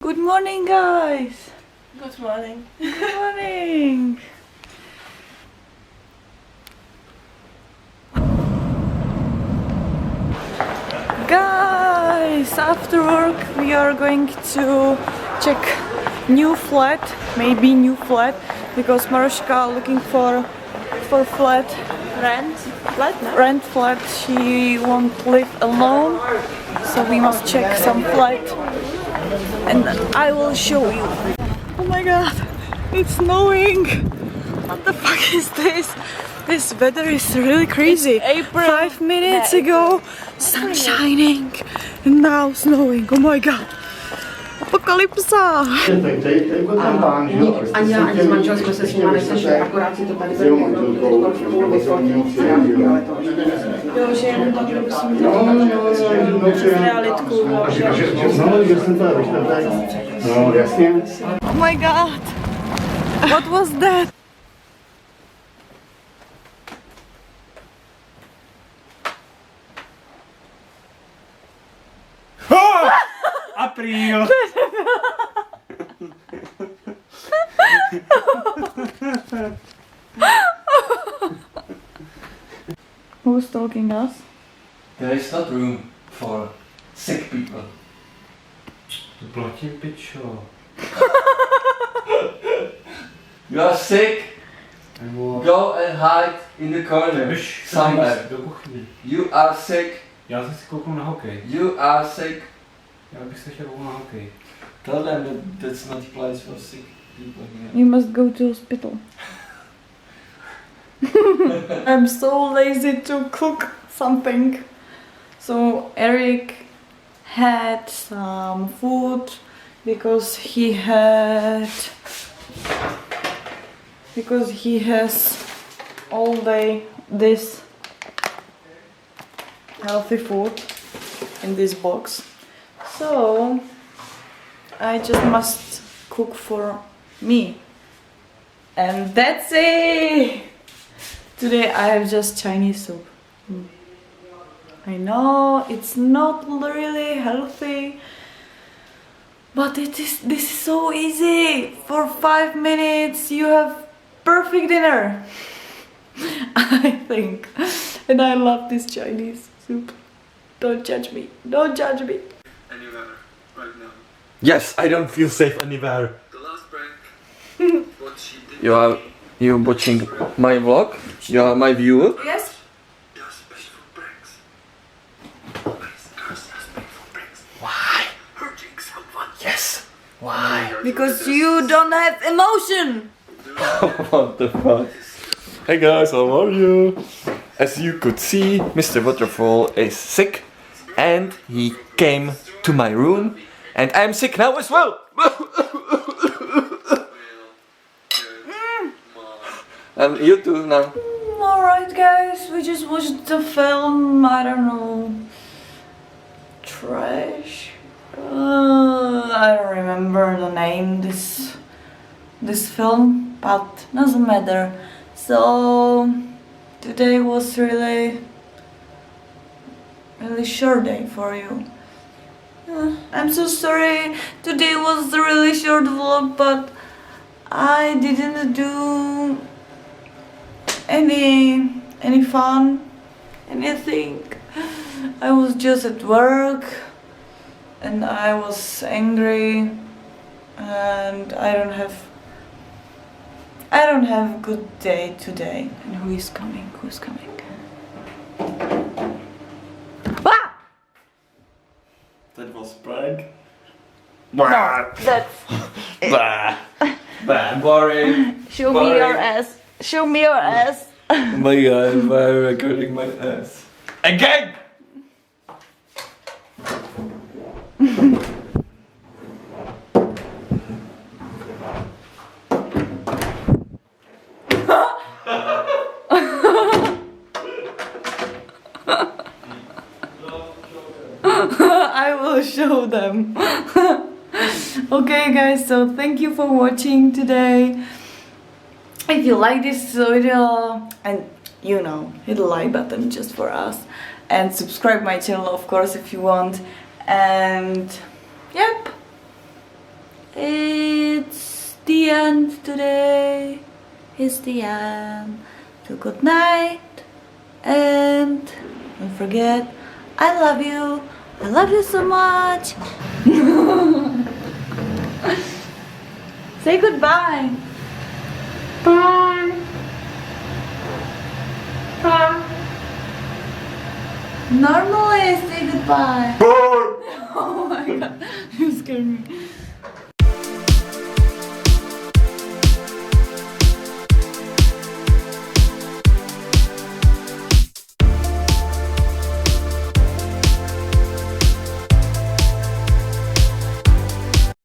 Good morning, guys. Good morning. Good morning. Guys, after work we are going to check new flat, maybe new flat, because Marushka looking for flat. Rent flat. She won't live alone, so we must check some flat, and I will show you. Oh my god, it's snowing! What the fuck is this? This weather is really crazy. It's April. 5 minutes ago, sun shining, and now snowing. Oh my god. Apokalypsa! Ani já, ani s manželem jsme se s nima nesešli, akorát si to tady vedeme půl vyfotit, ale to Jo, že jenom tak musím přes realitku. No, jasně. Oh my god! What was that? Apríl! Who's stalking us? There is not room for sick people. Platím pičo. You are sick. Go and hide in the corner somewhere. Do kuchyně. You are sick. Já se si kouknu na hokej. You are sick. Já bych se chtěl kouknout na hokej. Tell them that that's not the place for sick people here. You must go to hospital. I'm so lazy to cook something. So Eric had some food because he has all day this healthy food in this box. So I just must cook for me. And that's it! Today I have just Chinese soup. I know it's not really healthy, but this is so easy. For 5 minutes you have perfect dinner. I think. And I love this Chinese soup. Don't judge me. Don't judge me. Anywhere right now. Yes, I don't feel safe anywhere. The last prank. What she did. You're watching my vlog. You are my viewer. Yes? Does special pranks. Always does special pranks. Why? Hurting someone. Yes. Why? Because you don't have emotion. What the fuck? Hey guys, how are you? As you could see, Mr. Waterfall is sick and he came to my room and I'm sick now as well. And you too now. Alright guys, we just watched the film, I don't know, Trash? I don't remember the name, this film, but doesn't matter. So today was really short day for you. I'm so sorry, today was a really short vlog, but I didn't do any fun, anything. I was just at work and I was angry and I don't have a good day today. And who is coming? Who's coming? Ah! That was prank. That's Boring. show me your ass. Show me your ass. My god, why am I recording my ass? Again! I will show them. Okay guys, so thank you for watching today. If you like this video, and you know, hit the like button just for us, and subscribe my channel of course if you want, and yep, It's the end today. It's the end. So good night. And don't forget, I love you. I love you so much. Say goodbye. Bye. Bye. Normally I say goodbye. Oh my god, you scared me.